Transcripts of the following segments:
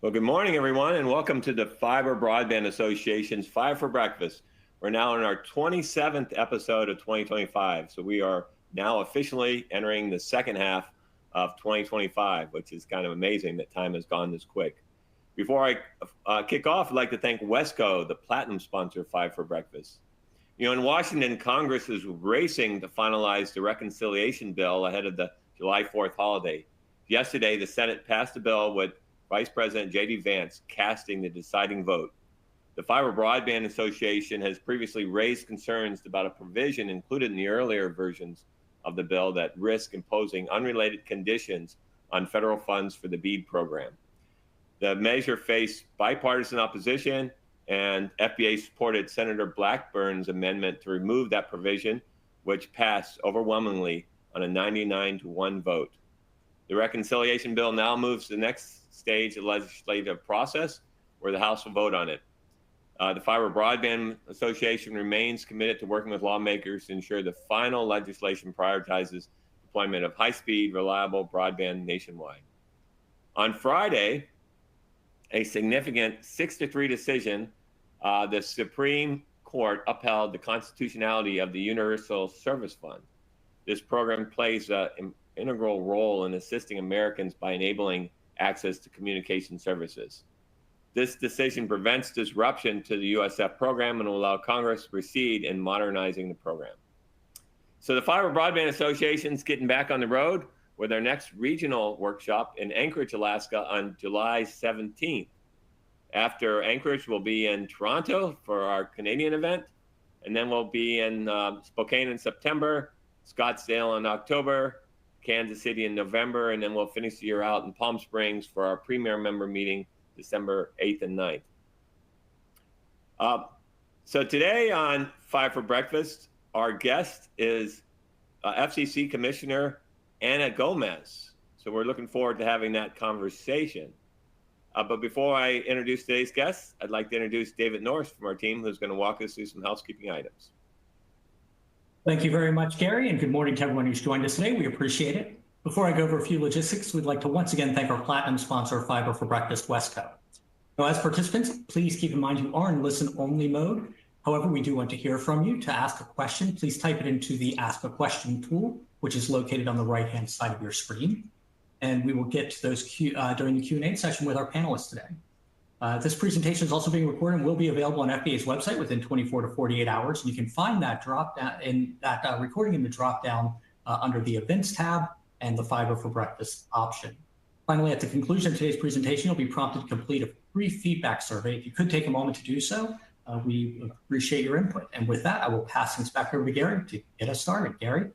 Well, good morning, everyone, and welcome to the Fiber Broadband Association's Five for Breakfast. We're now in our 27th episode of 2025, so we are now officially entering the second half of 2025, which is kind of amazing that time has gone this quick. Before I kick off, I'd like to thank Wesco, the platinum sponsor of Five for Breakfast. In Washington, Congress is racing to finalize the reconciliation bill ahead of the July 4th holiday. Yesterday, the Senate passed a bill with Vice President J.D. Vance casting the deciding vote. The Fiber Broadband Association has previously raised concerns about a provision included in the earlier versions of the bill that risk imposing unrelated conditions on federal funds for the BEAD program. The measure faced bipartisan opposition, and FBA supported Senator Blackburn's amendment to remove that provision, which passed overwhelmingly on a 99-1 vote. The reconciliation bill now moves to the next stage of the legislative process, where the House will vote on it. The Fiber Broadband Association remains committed to working with lawmakers to ensure the final legislation prioritizes deployment of high-speed, reliable broadband nationwide. On Friday, a significant 6-3 decision, the Supreme Court upheld the constitutionality of the Universal Service Fund. This program plays an integral role in assisting Americans by enabling access to communication services. This decision prevents disruption to the USF program and will allow Congress to proceed in modernizing the program. So the Fiber Broadband Association is getting back on the road with our next regional workshop in Anchorage, Alaska on July 17th. After Anchorage, we'll be in Toronto for our Canadian event, and then we'll be in Spokane in September, Scottsdale in October, Kansas City in November, and then we'll finish the year out in Palm Springs for our premier member meeting December 8th and 9th. So today on Five for Breakfast, our guest is FCC Commissioner Ana Gomez. So we're looking forward to having that conversation. But before I introduce today's guest, I'd like to introduce David Norris from our team, who's going to walk us through some housekeeping items. Thank you very much, Gary, and good morning to everyone who's joined us today. We appreciate it. Before I go over a few logistics, we'd like to once again thank our platinum sponsor, Fiber for Breakfast, Wesco. Now, as participants, please keep in mind you are in listen-only mode. However, we do want to hear from you. To ask a question, please type it into the Ask a Question tool, which is located on the right-hand side of your screen. And we will get to those during the Q&A session with our panelists today. This presentation is also being recorded and will be available on FBA's website within 24 to 48 hours. And you can find that recording in the drop-down under the Events tab and the Fiber for Breakfast option. Finally, at the conclusion of today's presentation, you'll be prompted to complete a brief feedback survey. If you could take a moment to do so, we appreciate your input. And with that, I will pass things back over to Gary to get us started. Gary?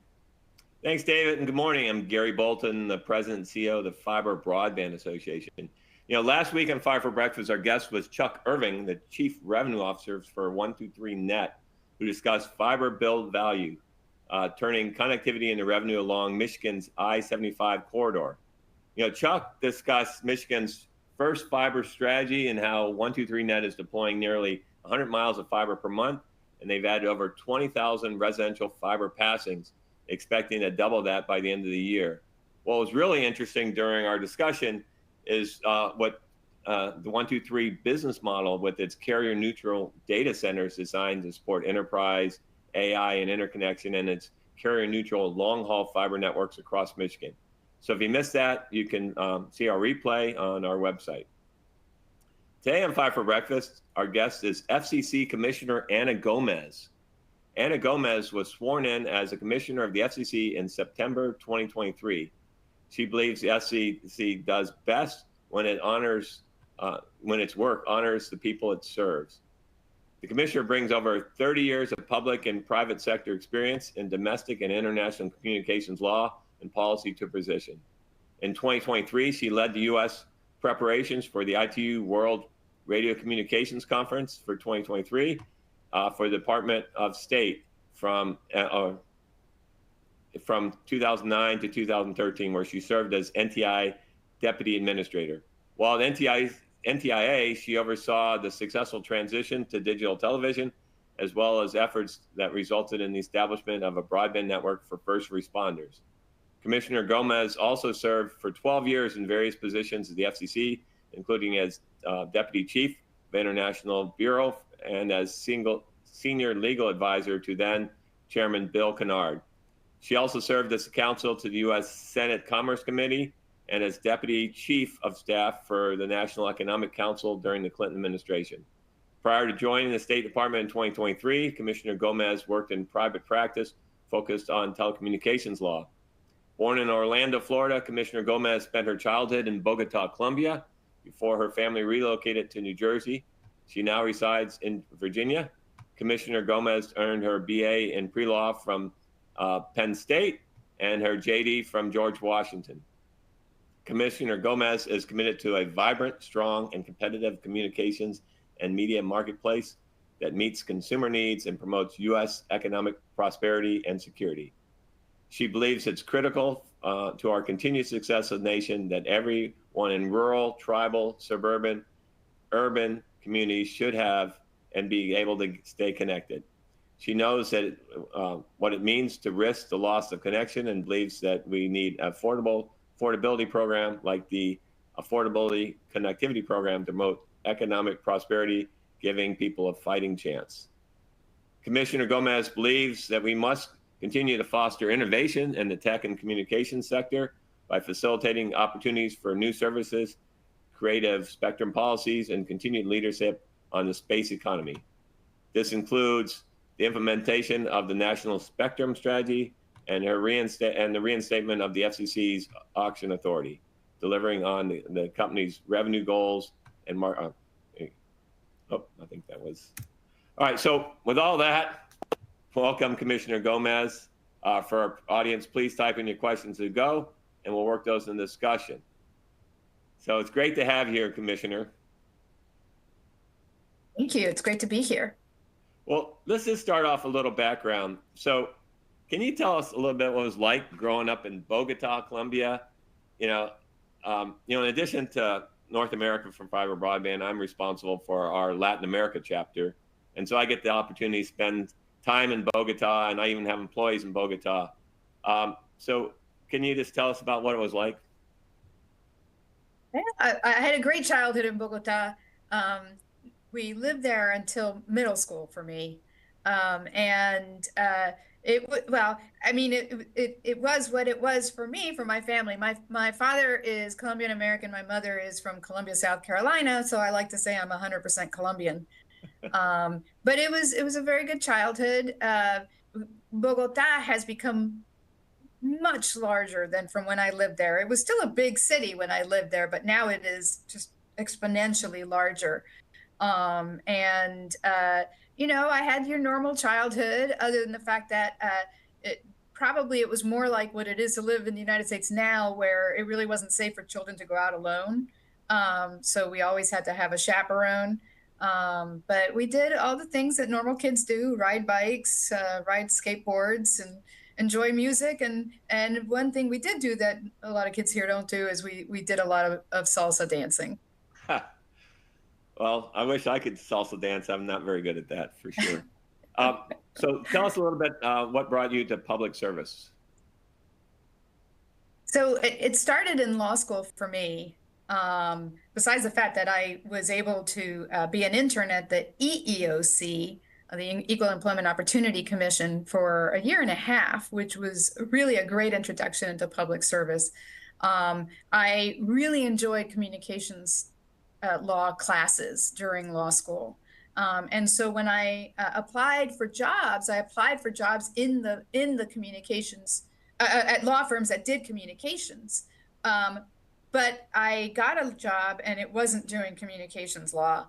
Thanks, David, and good morning. I'm Gary Bolton, the President and CEO of the Fiber Broadband Association. Last week on Five for Breakfast, our guest was Chuck Irving, the Chief Revenue Officer for 123Net, who discussed fiber build value, turning connectivity into revenue along Michigan's I-75 corridor. Chuck discussed Michigan's first fiber strategy and how 123Net is deploying nearly 100 miles of fiber per month, and they've added over 20,000 residential fiber passings, expecting to double that by the end of the year. What was really interesting during our discussion is what the 123 business model with its carrier-neutral data centers designed to support enterprise, AI, and interconnection, and its carrier-neutral long-haul fiber networks across Michigan. So if you missed that, you can see our replay on our website. Today on Five for Breakfast, our guest is FCC Commissioner Ana Gomez. Ana Gomez was sworn in as a commissioner of the FCC in September 2023. She believes the FCC does best when its work honors the people it serves. The commissioner brings over 30 years of public and private sector experience in domestic and international communications law and policy to her position. In 2023, she led the U.S. preparations for the ITU World Radio Communications Conference for 2023 for the Department of State from 2009 to 2013, where she served as NTI Deputy Administrator. While at NTIA, she oversaw the successful transition to digital television, as well as efforts that resulted in the establishment of a broadband network for first responders. Commissioner Gomez also served for 12 years in various positions at the FCC, including as Deputy Chief of International Bureau and as Senior Legal Advisor to then Chairman Bill Kennard. She also served as counsel to the U.S. Senate Commerce Committee and as Deputy Chief of Staff for the National Economic Council during the Clinton administration. Prior to joining the State Department in 2023, Commissioner Gomez worked in private practice focused on telecommunications law. Born in Orlando, Florida, Commissioner Gomez spent her childhood in Bogota, Colombia, before her family relocated to New Jersey. She now resides in Virginia. Commissioner Gomez earned her BA in pre-law from Penn State and her JD from George Washington. Commissioner Gomez is committed to a vibrant, strong, and competitive communications and media marketplace that meets consumer needs and promotes U.S. economic prosperity and security. She believes it's critical to our continued success as a nation that everyone in rural, tribal, suburban, urban communities should have and be able to stay connected. She knows that what it means to risk the loss of connection and believes that we need affordability program like the Affordability Connectivity Program to promote economic prosperity, giving people a fighting chance. Commissioner Gomez believes that we must continue to foster innovation in the tech and communications sector by facilitating opportunities for new services, creative spectrum policies, and continued leadership on the space economy. This includes the implementation of the National Spectrum Strategy and the reinstatement of the FCC's auction authority, delivering on the company's revenue goals and I think that was all right. So with all that, welcome Commissioner Gomez. For our audience, please type in your questions to go, and we'll work those in discussion. So it's great to have you here, Commissioner. Thank you. It's great to be here. Well, let's just start off a little background. So can you tell us a little bit what it was like growing up in Bogota, Colombia? In addition to North America from Fiber Broadband, I'm responsible for our Latin America chapter. And so I get the opportunity to spend time in Bogota, and I even have employees in Bogota. So can you just tell us about what it was like? Yeah, I had a great childhood in Bogota. We lived there until middle school for me. It was what it was for me, for my family. My father is Colombian American. My mother is from Columbia, South Carolina. So I like to say I'm 100% Colombian. But it was a very good childhood. Bogota has become much larger than from when I lived there. It was still a big city when I lived there, but now it is just exponentially larger. I had your normal childhood, other than the fact that it was more like what it is to live in the United States now, where it really wasn't safe for children to go out alone. So we always had to have a chaperone. But we did all the things that normal kids do: ride bikes, ride skateboards, and enjoy music. And one thing we did do that a lot of kids here don't do is we did a lot of salsa dancing. Well, I wish I could salsa dance. I'm not very good at that, for sure. So tell us a little bit what brought you to public service. So it started in law school for me. Besides the fact that I was able to be an intern at the EEOC, the Equal Employment Opportunity Commission, for a year and a half, which was really a great introduction into public service. I really enjoyed communications law classes during law school. And so when I applied for jobs, in the communications, at law firms that did communications. But I got a job and it wasn't doing communications law.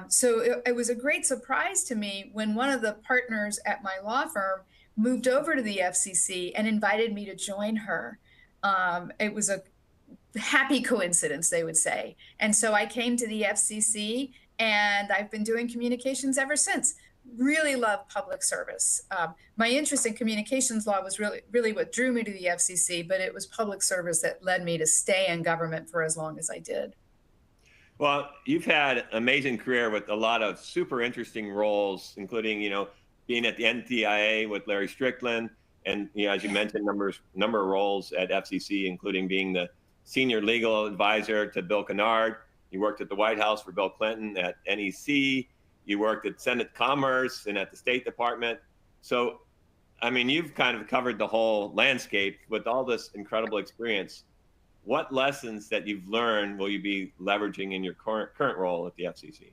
So it was a great surprise to me when one of the partners at my law firm moved over to the FCC and invited me to join her. It was a happy coincidence, they would say. And so I came to the FCC, and I've been doing communications ever since. Really love public service. My interest in communications law was really what drew me to the FCC, but it was public service that led me to stay in government for as long as I did. Well, you've had an amazing career with a lot of super interesting roles, including, being at the NTIA with Larry Strickland, and, as you mentioned, number of roles at FCC, including being the senior legal advisor to Bill Kennard, You worked at the White House for Bill Clinton at NEC. You worked at Senate Commerce and at the State Department. So, I mean, you've kind of covered the whole landscape with all this incredible experience. What lessons that you've learned will you be leveraging in your current role at the FCC?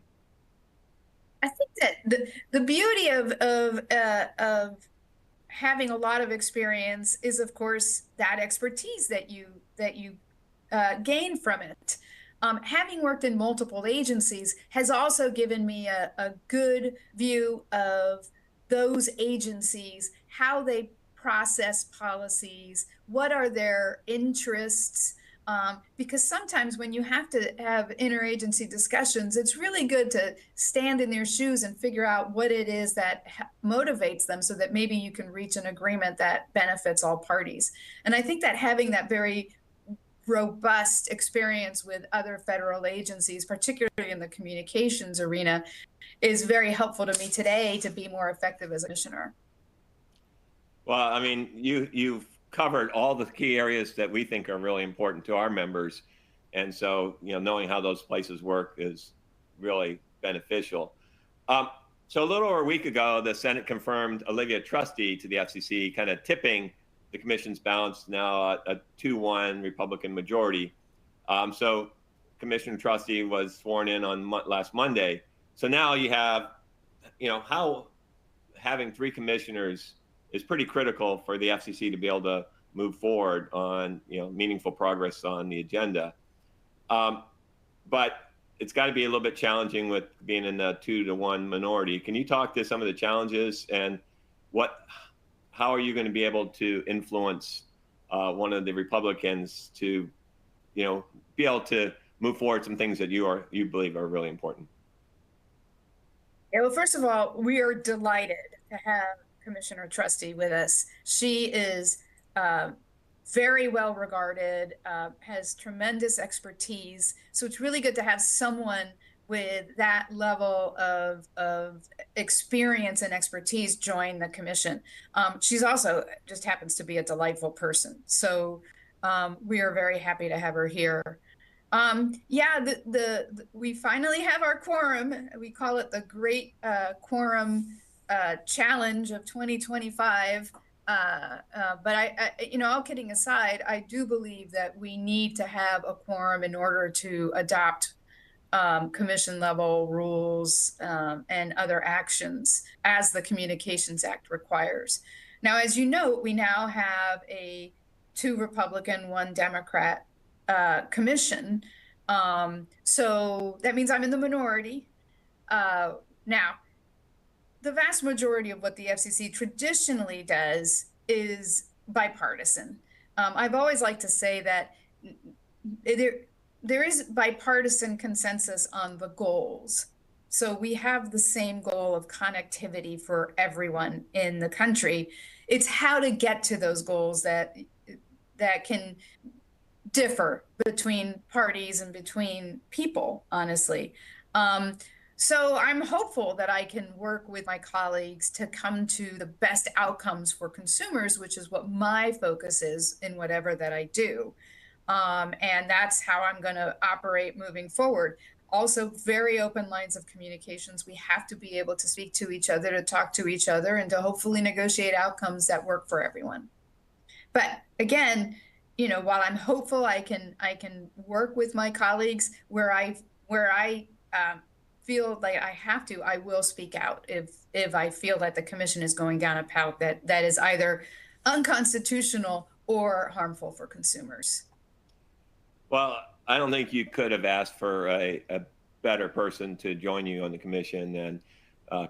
I think that the beauty of having a lot of experience is, of course, that expertise that you gain from it. Having worked in multiple agencies has also given me a good view of those agencies, how they process policies, what are their interests, because sometimes when you have to have interagency discussions, it's really good to stand in their shoes and figure out what it is that motivates them so that maybe you can reach an agreement that benefits all parties. And I think that having that very robust experience with other federal agencies, particularly in the communications arena, is very helpful to me today to be more effective as a commissioner. Well, I mean, you've covered all the key areas that we think are really important to our members. And so, knowing how those places work is really beneficial. So a little over a week ago, the Senate confirmed Olivia Trusty to the FCC, kind of tipping the commission's balance, now a 2-1 Republican majority. So Commissioner Trusty was sworn in on last Monday. So now you have, how having 3 commissioners is pretty critical for the FCC to be able to move forward on, meaningful progress on the agenda. But it's got to be a little bit challenging with being in a 2-1 minority. Can you talk to some of the challenges and how are you going to be able to influence one of the Republicans to, be able to move forward some things that you believe are really important? Yeah, well, first of all, we are delighted to have Commissioner Trusty with us. She is very well regarded, has tremendous expertise. So it's really good to have someone with that level of experience and expertise join the commission. She's also just happens to be a delightful person. So we are very happy to have her here. Yeah, we finally have our quorum. We call it the Great Quorum Challenge of 2025. But all kidding aside, I do believe that we need to have a quorum in order to adopt commission level rules and other actions as the Communications Act requires. Now, as you know, we now have a 2 Republican, 1 Democrat commission. So that means I'm in the minority. Now, the vast majority of what the FCC traditionally does is bipartisan. I've always liked to say that there is bipartisan consensus on the goals. So we have the same goal of connectivity for everyone in the country. It's how to get to those goals that can differ between parties and between people, honestly. So I'm hopeful that I can work with my colleagues to come to the best outcomes for consumers, which is what my focus is in whatever that I do. And that's how I'm going to operate moving forward. Also, very open lines of communications. We have to be able to speak to each other, to talk to each other, and to hopefully negotiate outcomes that work for everyone. But again, while I'm hopeful I can work with my colleagues where I feel like I have to, I will speak out if I feel that the commission is going down a path that is either unconstitutional or harmful for consumers. Well, I don't think you could have asked for a better person to join you on the commission than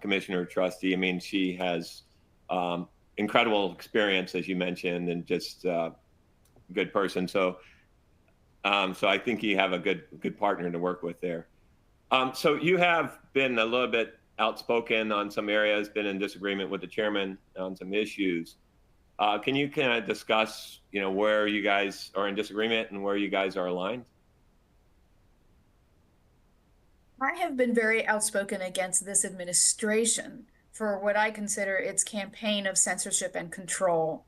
Commissioner Trusty. I mean, she has incredible experience, as you mentioned, and just good person. So I think you have a good partner to work with there. So you have been a little bit outspoken on some areas, been in disagreement with the chairman on some issues. Can you kind of discuss, where you guys are in disagreement and where you guys are aligned? I have been very outspoken against this administration for what I consider its campaign of censorship and control.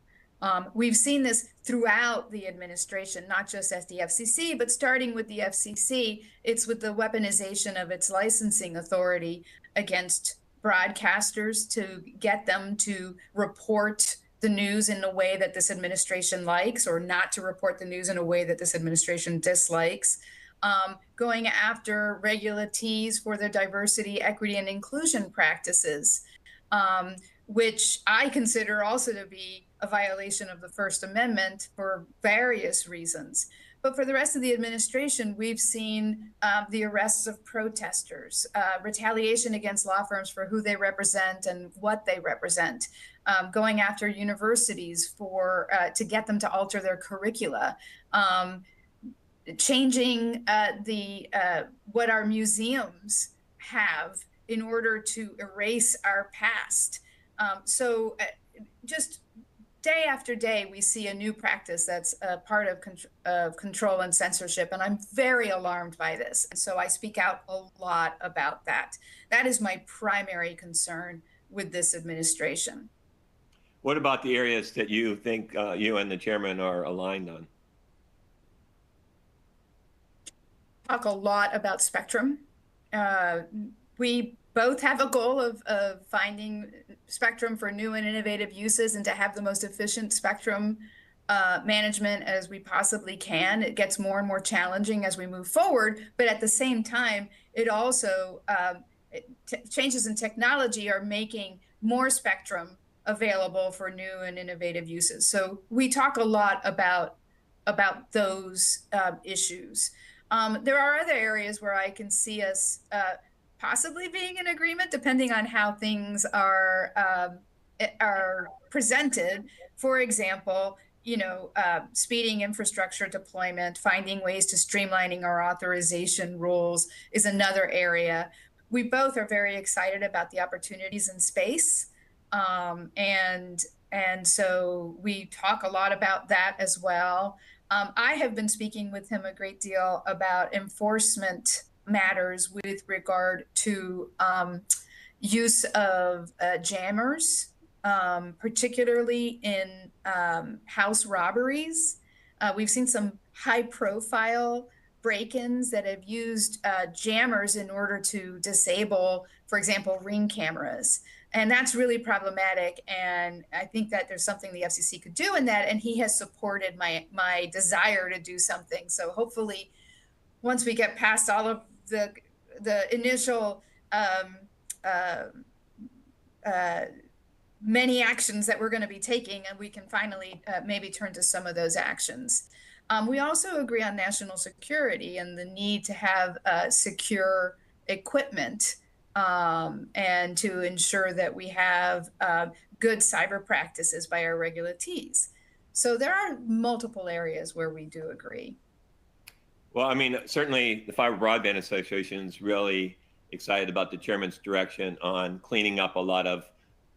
We've seen this throughout the administration, not just at the FCC, but starting with the FCC, it's with the weaponization of its licensing authority against broadcasters to get them to report the news in a way that this administration likes, or not to report the news in a way that this administration dislikes. Going after regulatees for their diversity, equity, and inclusion practices, which I consider also to be a violation of the First Amendment for various reasons. But for the rest of the administration, we've seen the arrests of protesters, retaliation against law firms for who they represent and what they represent, going after universities for to get them to alter their curricula, changing what our museums have in order to erase our past. So just day after day, we see a new practice that's a part of control and censorship, and I'm very alarmed by this. And so I speak out a lot about that. That is my primary concern with this administration. What about the areas that you think you and the chairman are aligned on? Talk a lot about spectrum. We both have a goal of finding spectrum for new and innovative uses and to have the most efficient spectrum management as we possibly can. It gets more and more challenging as we move forward, but at the same time, it also, changes in technology are making more spectrum available for new and innovative uses. So we talk a lot about those issues. There are other areas where I can see us possibly being in agreement, depending on how things are presented. For example, speeding infrastructure deployment, finding ways to streamlining our authorization rules is another area. We both are very excited about the opportunities in space, and so we talk a lot about that as well. I have been speaking with him a great deal about enforcement matters with regard to use of jammers, particularly in house robberies. We've seen some high-profile break-ins that have used jammers in order to disable, for example, Ring cameras. And that's really problematic. And I think that there's something the FCC could do in that. And he has supported my desire to do something. So hopefully, once we get past all of the initial many actions that we're going to be taking, and we can finally maybe turn to some of those actions. We also agree on national security and the need to have secure equipment and to ensure that we have good cyber practices by our regulatees. So there are multiple areas where we do agree. Well, I mean, certainly the Fiber Broadband Association is really excited about the chairman's direction on cleaning up a lot of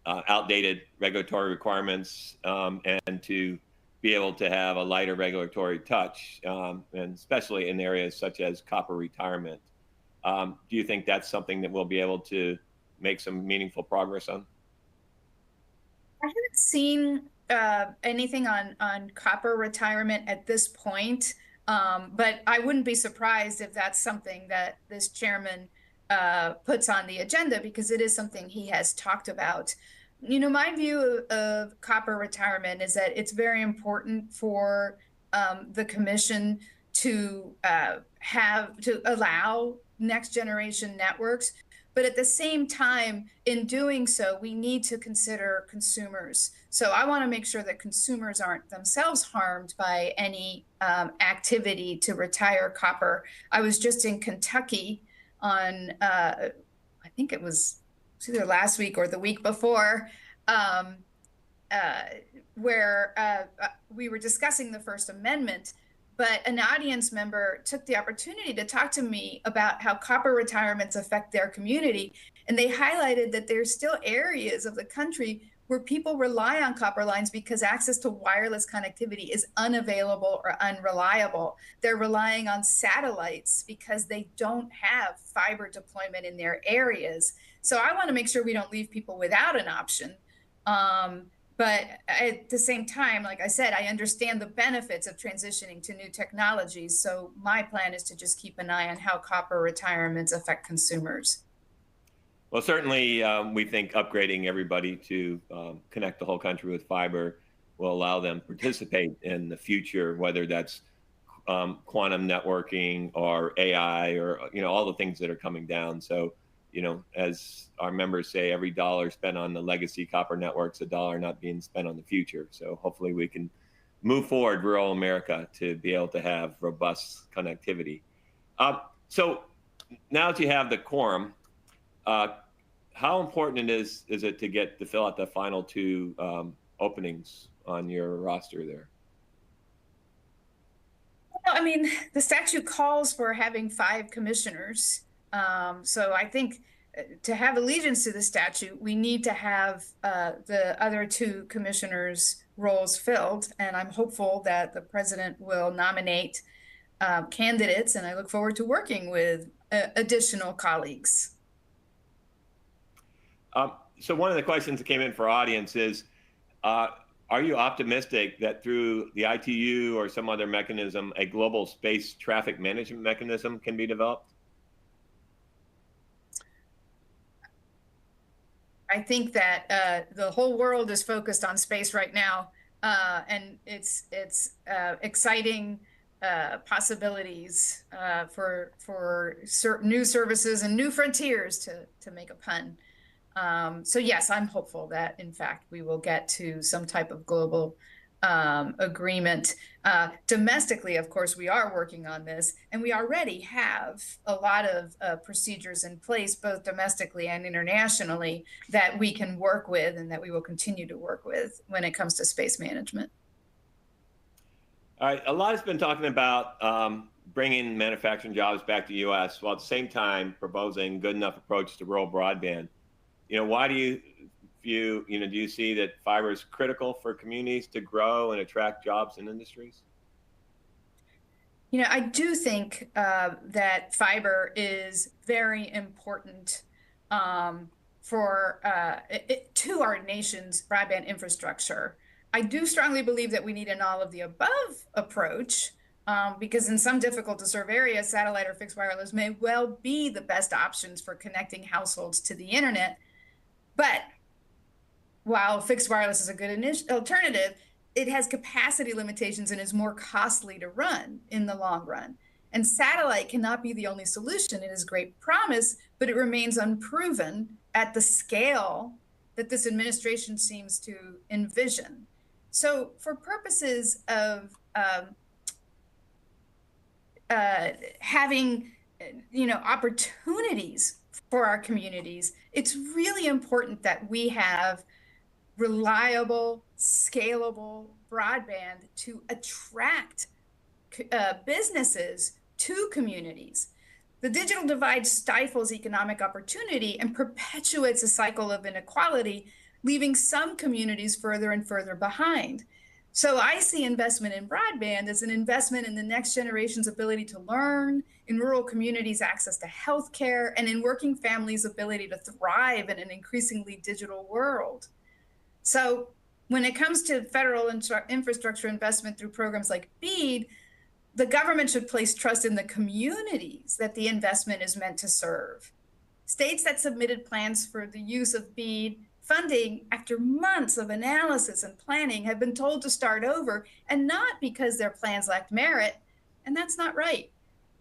outdated regulatory requirements and to be able to have a lighter regulatory touch, and especially in areas such as copper retirement. Do you think that's something that we'll be able to make some meaningful progress on? I haven't seen anything on copper retirement at this point, but I wouldn't be surprised if that's something that this chairman puts on the agenda, because it is something he has talked about. My view of copper retirement is that it's very important for the commission to allow next generation networks. But at the same time, in doing so, we need to consider consumers. So I want to make sure that consumers aren't themselves harmed by any activity to retire copper. I was just in Kentucky on, I think it was either last week or the week before, where we were discussing the First Amendment. But an audience member took the opportunity to talk to me about how copper retirements affect their community. And they highlighted that there's still areas of the country where people rely on copper lines because access to wireless connectivity is unavailable or unreliable. They're relying on satellites because they don't have fiber deployment in their areas. So I want to make sure we don't leave people without an option. But at the same time, like I said, I understand the benefits of transitioning to new technologies. So my plan is to just keep an eye on how copper retirements affect consumers. Well, certainly, we think upgrading everybody to connect the whole country with fiber will allow them to participate in the future, whether that's quantum networking or AI or all the things that are coming down. So, as our members say, every dollar spent on the legacy copper networks, a dollar not being spent on the future. So hopefully we can move forward rural America to be able to have robust connectivity. So now that you have the quorum, how important is it to fill out the final two openings on your roster there? Well, I mean, the statute calls for having 5 commissioners. So I think to have allegiance to the statute, we need to have the other 2 commissioners' roles filled. And I'm hopeful that the president will nominate candidates, and I look forward to working with additional colleagues. So one of the questions that came in for our audience is, are you optimistic that through the ITU or some other mechanism, a global space traffic management mechanism can be developed? I think that the whole world is focused on space right now, and it's exciting possibilities for certain new services and new frontiers, to make a pun. So yes, I'm hopeful that in fact we will get to some type of global agreement. Domestically, of course, we are working on this, and we already have a lot of procedures in place, both domestically and internationally, that we can work with and that we will continue to work with when it comes to space management. All right, a lot has been talking about bringing manufacturing jobs back to the U.S. while at the same time proposing good enough approach to rural broadband. Why do you view, do you see that fiber is critical for communities to grow and attract jobs and industries? I do think that fiber is very important to our nation's broadband infrastructure. I do strongly believe that we need an all of the above approach, because in some difficult to serve areas, satellite or fixed wireless may well be the best options for connecting households to the internet. But while fixed wireless is a good alternative, it has capacity limitations and is more costly to run in the long run. And satellite cannot be the only solution. It is great promise, but it remains unproven at the scale that this administration seems to envision. So for purposes of having opportunities for our communities, it's really important that we have reliable, scalable broadband to attract businesses to communities. The digital divide stifles economic opportunity and perpetuates a cycle of inequality, leaving some communities further and further behind. So I see investment in broadband as an investment in the next generation's ability to learn, in rural communities' access to healthcare, and in working families' ability to thrive in an increasingly digital world. So when it comes to federal infrastructure investment through programs like BEAD, the government should place trust in the communities that the investment is meant to serve. States that submitted plans for the use of BEAD funding after months of analysis and planning have been told to start over, and not because their plans lacked merit, and that's not right.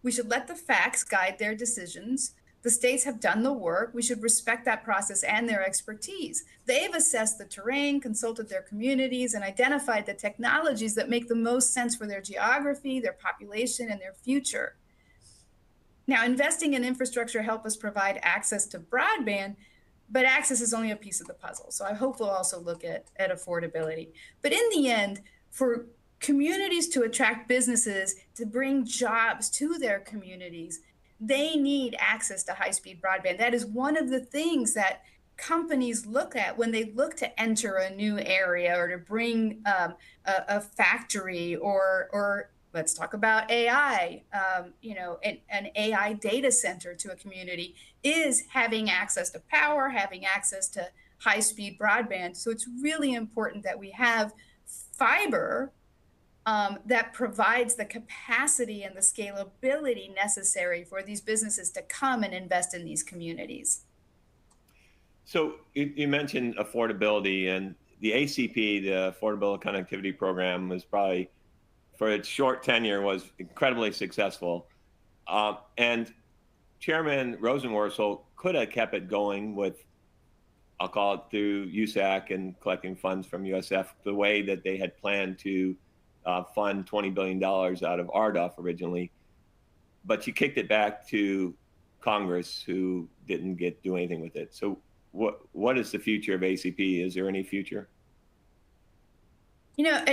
We should let the facts guide their decisions. The states have done the work. We should respect that process and their expertise. They've assessed the terrain, consulted their communities, and identified the technologies that make the most sense for their geography, their population, and their future. Now, investing in infrastructure helps us provide access to broadband, but access is only a piece of the puzzle. So I hope we'll also look at affordability. But in the end, for communities to attract businesses, to bring jobs to their communities, they need access to high-speed broadband. That is one of the things that companies look at when they look to enter a new area or to bring a factory, or let's talk about AI, an AI data center to a community, is having access to power, having access to high-speed broadband. So it's really important that we have fiber that provides the capacity and the scalability necessary for these businesses to come and invest in these communities. So you mentioned affordability, and the ACP, the Affordable Connectivity Program, was probably, for its short tenure, was incredibly successful. And Chairman Rosenworcel could have kept it going with, I'll call it through USAC and collecting funds from USF, the way that they had planned to fund $20 billion out of RDOF originally. But you kicked it back to Congress, who didn't do anything with it. So what is the future of ACP? Is there any future? You know,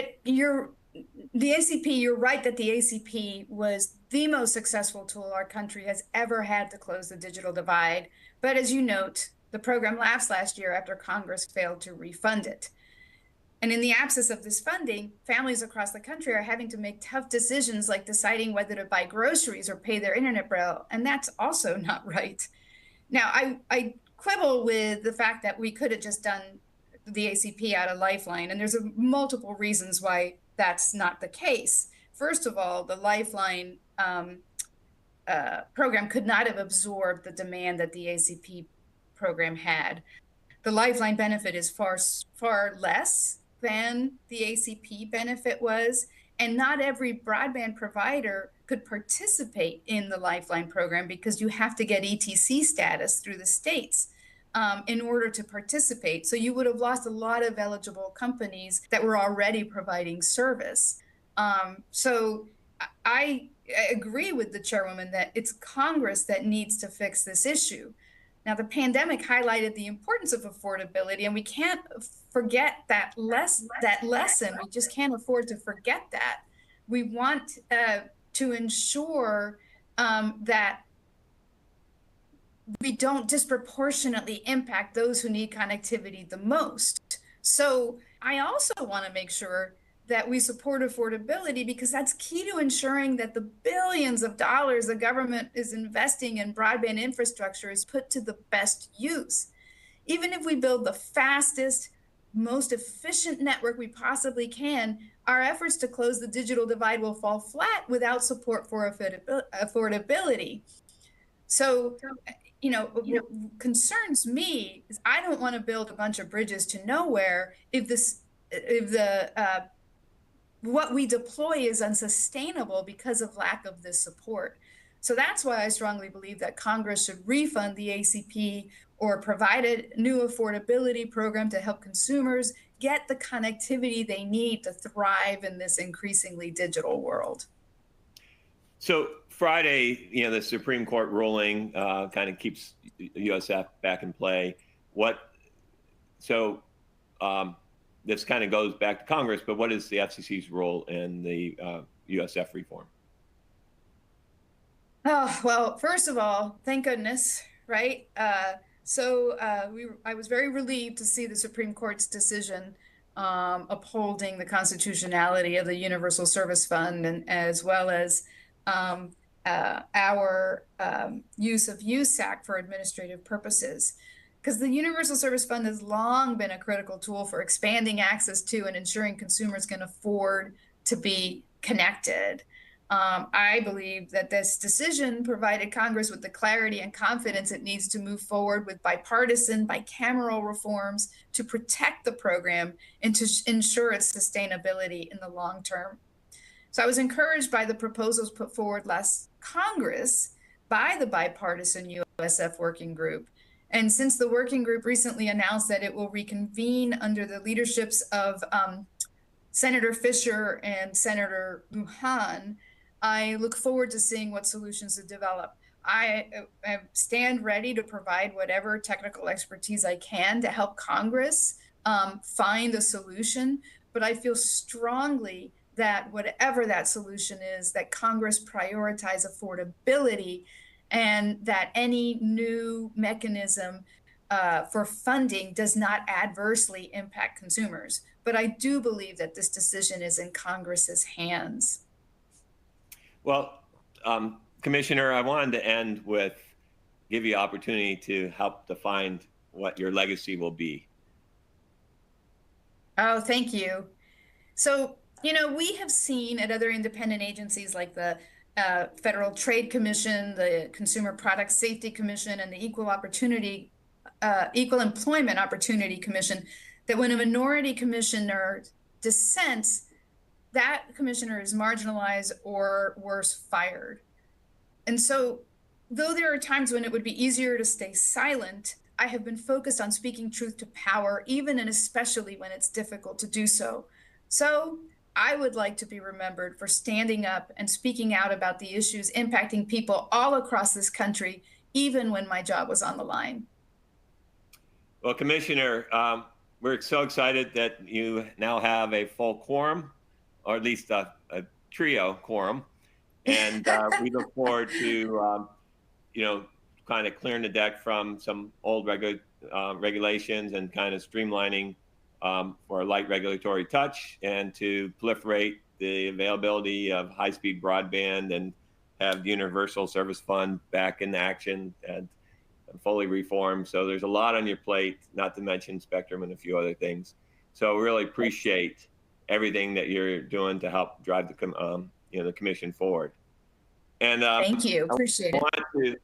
the ACP, you're right that the ACP was the most successful tool our country has ever had to close the digital divide. But as you note, the program lapsed last year after Congress failed to refund it. And in the absence of this funding, families across the country are having to make tough decisions like deciding whether to buy groceries or pay their internet bill. And that's also not right. Now, I quibble with the fact that we could have just done the ACP out of Lifeline. And there's multiple reasons why that's not the case. First of all, the Lifeline program could not have absorbed the demand that the ACP program had. The Lifeline benefit is far less than the ACP benefit was, and not every broadband provider could participate in the Lifeline program because you have to get ETC status through the states in order to participate. So you would have lost a lot of eligible companies that were already providing service. So I agree with the chairwoman that it's Congress that needs to fix this issue. Now, the pandemic highlighted the importance of affordability, and we can't forget that lesson. We just can't afford to forget that. We want to ensure that we don't disproportionately impact those who need connectivity the most. So I also want to make sure that we support affordability, because that's key to ensuring that the billions of dollars the government is investing in broadband infrastructure is put to the best use. Even if we build the fastest, most efficient network we possibly can, our efforts to close the digital divide will fall flat without support for affordability. So, what concerns me is I don't want to build a bunch of bridges to nowhere if what we deploy is unsustainable because of lack of this support. So that's why I strongly believe that Congress should refund the ACP or provide a new affordability program to help consumers get the connectivity they need to thrive in this increasingly digital world. So Friday, the Supreme Court ruling kind of keeps USF back in play. This kind of goes back to Congress, but what is the FCC's role in the USF reform? Oh, well, first of all, thank goodness, right? I was very relieved to see the Supreme Court's decision upholding the constitutionality of the Universal Service Fund, and as well as our use of USAC for administrative purposes. Because the Universal Service Fund has long been a critical tool for expanding access to and ensuring consumers can afford to be connected. I believe that this decision provided Congress with the clarity and confidence it needs to move forward with bipartisan, bicameral reforms to protect the program and to ensure its sustainability in the long term. So I was encouraged by the proposals put forward last Congress by the bipartisan USF working group. And since the working group recently announced that it will reconvene under the leaderships of Senator Fisher and Senator Lujan, I look forward to seeing what solutions to develop. I stand ready to provide whatever technical expertise I can to help Congress find a solution, but I feel strongly that whatever that solution is, that Congress prioritize affordability, and that any new mechanism for funding does not adversely impact consumers. But I do believe that this decision is in Congress's hands. Well, Commissioner, I wanted to end with give you opportunity to help define what your legacy will be. Oh, thank you. So, we have seen at other independent agencies like the Federal Trade Commission, the Consumer Product Safety Commission, and the Equal Employment Opportunity Commission, that when a minority commissioner dissents, that commissioner is marginalized or worse, fired. And so, though there are times when it would be easier to stay silent, I have been focused on speaking truth to power, even and especially when it's difficult to do so. So, I would like to be remembered for standing up and speaking out about the issues impacting people all across this country, even when my job was on the line. Well, Commissioner, we're so excited that you now have a full quorum, or at least a trio quorum. And we look forward to, kind of clearing the deck from some old regulations and kind of streamlining for a light regulatory touch, and to proliferate the availability of high-speed broadband and have the Universal Service Fund back in action and fully reformed. So there's a lot on your plate, not to mention Spectrum and a few other things. So really appreciate everything that you're doing to help drive the commission forward. And thank you, appreciate it.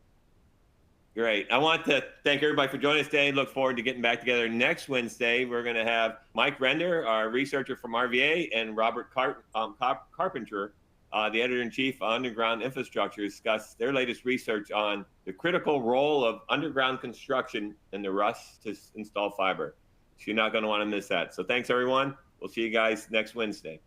Great. I want to thank everybody for joining us today. Look forward to getting back together next Wednesday. We're going to have Mike Render, our researcher from RVA, and Robert Carpenter, the editor-in-chief of Underground Infrastructure, discuss their latest research on the critical role of underground construction in the rush to install fiber. So you're not going to want to miss that. So thanks, everyone. We'll see you guys next Wednesday.